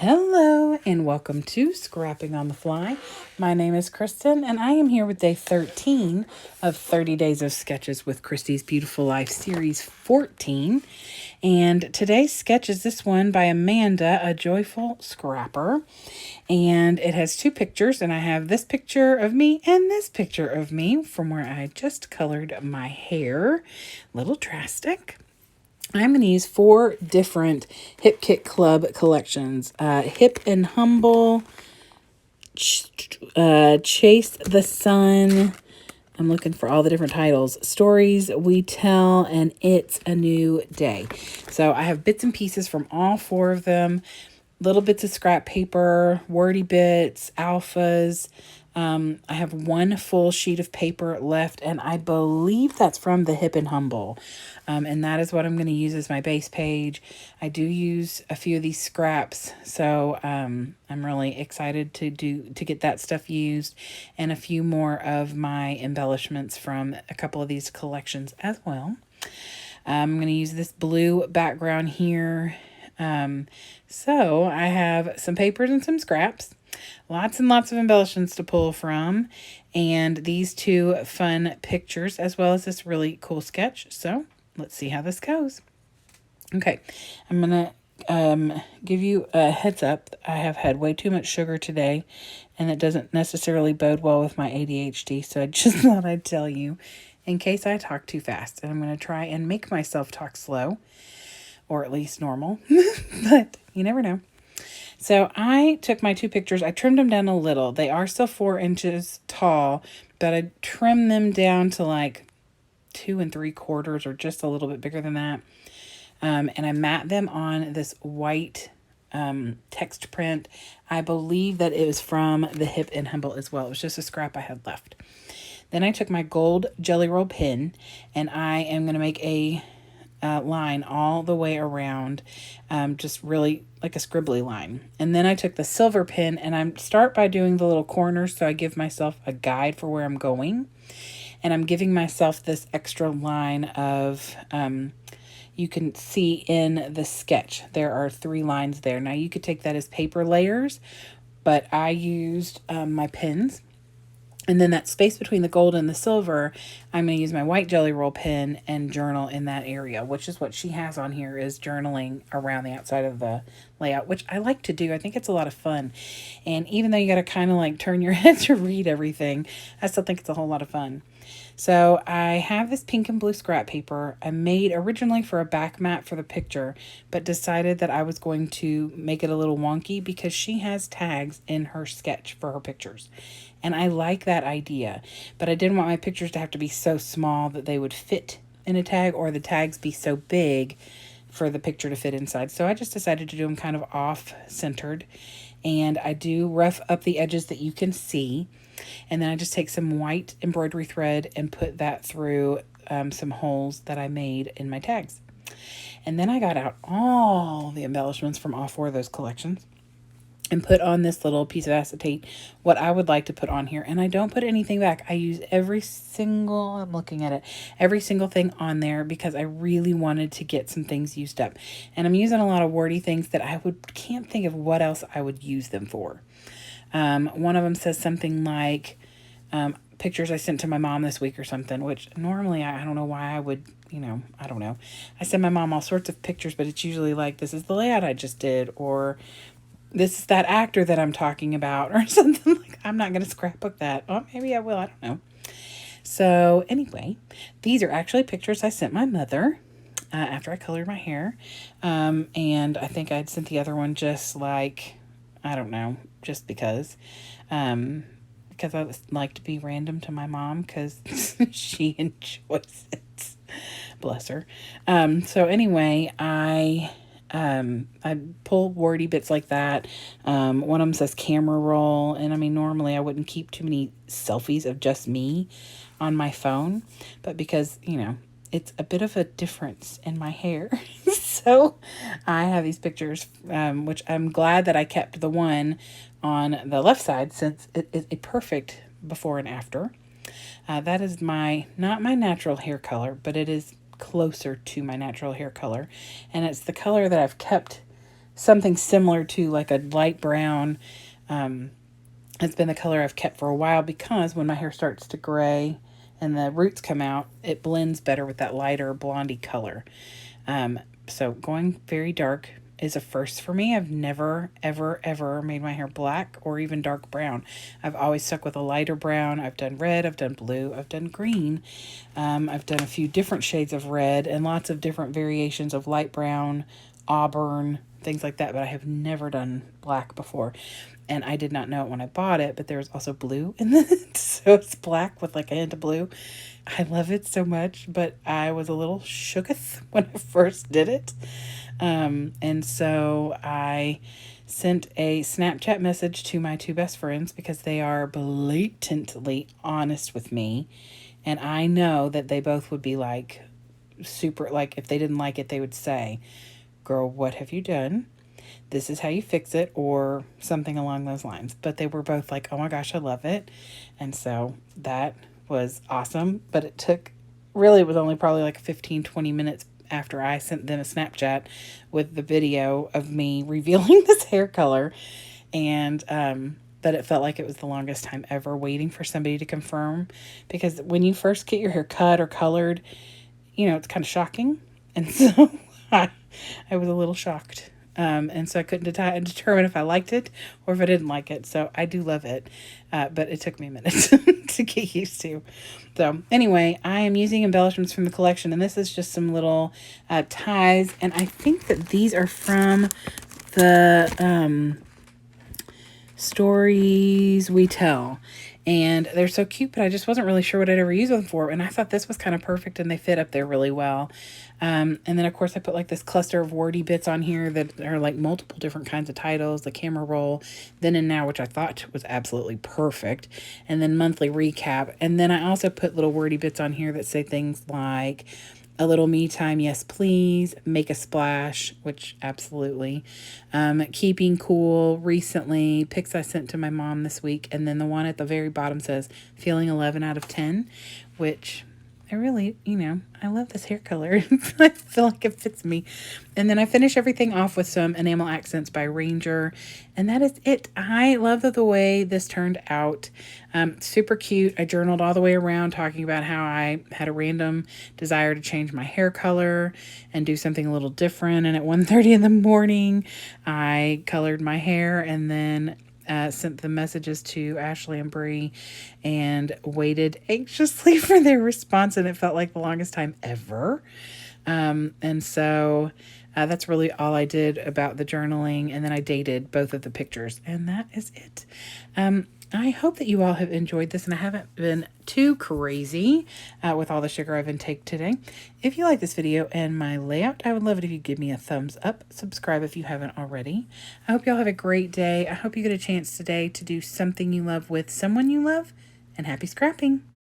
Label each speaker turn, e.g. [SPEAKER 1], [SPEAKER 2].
[SPEAKER 1] Hello and welcome to Scrapping on the Fly. My name is Kristen and I am here with day 13 of 30 Days of Sketches with Christy's Beautiful Life series 14. And today's sketch is this one by Amanda, a joyful scrapper. And it has two pictures, and I have this picture of me and this picture of me from where I just colored my hair. Little drastic. I'm going to use 4 different Hip Kit Club collections. Hip and Humble, Chase the Sun. I'm looking for all the different titles. Stories We Tell, and It's a New Day. So I have bits and pieces from all 4 of them. Little bits of scrap paper, wordy bits, alphas. I have 1 full sheet of paper left, and I believe that's from the Hip and Humble. And that is what I'm going to use as my base page. I do use a few of these scraps, so I'm really excited to get that stuff used, and a few more of my embellishments from a couple of these collections as well. I'm going to use this blue background here. So I have some papers and some scraps, lots and lots of embellishments to pull from, and these 2 fun pictures, as well as this really cool sketch. So let's see how this goes. Okay, I'm going to give you a heads up. I have had way too much sugar today, and it doesn't necessarily bode well with my ADHD, so I just thought I'd tell you in case I talk too fast. And I'm going to try and make myself talk slow, or at least normal, but you never know. So I took my 2 pictures. I trimmed them down a little. They are still 4 inches tall, but I trimmed them down to like 2 3/4 or just a little bit bigger than that. And I matte them on this white text print. I believe that it was from the Hip and Humble as well. It was just a scrap I had left. Then I took my gold Jelly Roll pen, and I am going to make a line all the way around, just really like a scribbly line. And then I took the silver pen, and I start by doing the little corners, so I give myself a guide for where I'm going. And I'm giving myself this extra line of, you can see in the sketch, there are 3 lines there. Now you could take that as paper layers, but I used my pens. And then that space between the gold and the silver, I'm going to use my white Jelly Roll pen and journal in that area, which is what she has on here, is journaling around the outside of the layout, which I like to do. I think it's a lot of fun. And even though you got to kind of like turn your head to read everything, I still think it's a whole lot of fun. So I have this pink and blue scrap paper I made originally for a back mat for the picture, but decided that I was going to make it a little wonky because she has tags in her sketch for her pictures. And I like that idea, but I didn't want my pictures to have to be so small that they would fit in a tag, or the tags be so big for the picture to fit inside. So I just decided to do them kind of off-centered, and I do rough up the edges that you can see. And then I just take some white embroidery thread and put that through some holes that I made in my tags. And then I got out all the embellishments from all 4 of those collections and put on this little piece of acetate what I would like to put on here. And I don't put anything back. I use every single thing on there because I really wanted to get some things used up. And I'm using a lot of wordy things that can't think of what else I would use them for. One of them says something like, pictures I sent to my mom this week or something, which normally I don't know why I would, I don't know. I send my mom all sorts of pictures, but it's usually like, this is the layout I just did, or this is that actor that I'm talking about, or something like. I'm not going to scrapbook that. Oh, maybe I will. I don't know. So anyway, these are actually pictures I sent my mother after I colored my hair. And I think I'd sent the other one just like, I don't know, just because I like to be random to my mom because she enjoys it. Bless her. So anyway, I pull wordy bits like that. One of them says camera roll. And I mean, normally I wouldn't keep too many selfies of just me on my phone, but because, it's a bit of a difference in my hair. So I have these pictures, which I'm glad that I kept the one on the left side, since it is a perfect before and after. That is not my natural hair color, but it is closer to my natural hair color. And it's the color that I've kept something similar to like a light brown. It's been the color I've kept for a while because when my hair starts to gray and the roots come out, it blends better with that lighter blondie color. So going very dark is a first for me. I've never, ever, ever made my hair black or even dark brown. I've always stuck with a lighter brown. I've done red, I've done blue, I've done green. I've done a few different shades of red and lots of different variations of light brown, auburn, things like that, but I have never done black before. And I did not know it when I bought it, but there's also blue in it. So it's black with like a hint of blue. I love it so much, but I was a little shooketh when I first did it. And so I sent a Snapchat message to my two best friends because they are blatantly honest with me. And I know that they both would be like, super, like, if they didn't like it, they would say, girl, what have you done? This is how you fix it, or something along those lines. But they were both like, oh my gosh, I love it. And so that was awesome. But it took, really, it was only probably like 15, 20 minutes after I sent them a Snapchat with the video of me revealing this hair color. And, but it felt like it was the longest time ever waiting for somebody to confirm. Because when you first get your hair cut or colored, you know, it's kind of shocking. And so I was a little shocked. And so I couldn't determine if I liked it or if I didn't like it. So I do love it. But it took me a minute to get used to. So anyway, I am using embellishments from the collection. And this is just some little ties. And I think that these are from the Stories We Tell. And they're so cute, but I just wasn't really sure what I'd ever use them for. And I thought this was kind of perfect and they fit up there really well. And then, of course, I put like this cluster of wordy bits on here that are like multiple different kinds of titles. The camera roll, Then and Now, which I thought was absolutely perfect. And then monthly recap. And then I also put little wordy bits on here that say things like a little me time, yes please, make a splash, which absolutely, keeping cool, recently, pics I sent to my mom this week, and then the one at the very bottom says feeling 11 out of 10, which I really, you know, I love this hair color. I feel like it fits me. And then I finish everything off with some enamel accents by Ranger. And that is it. I love the way this turned out. Super cute. I journaled all the way around talking about how I had a random desire to change my hair color and do something a little different. And at 1:30 in the morning, I colored my hair and then sent the messages to Ashley and Bree and waited anxiously for their response. And it felt like the longest time ever. And so that's really all I did about the journaling. And then I dated both of the pictures. And that is it. I hope that you all have enjoyed this and I haven't been too crazy with all the sugar I've intaked today. If you like this video and my layout, I would love it if you give me a thumbs up. Subscribe if you haven't already. I hope you all have a great day. I hope you get a chance today to do something you love with someone you love, and happy scrapping.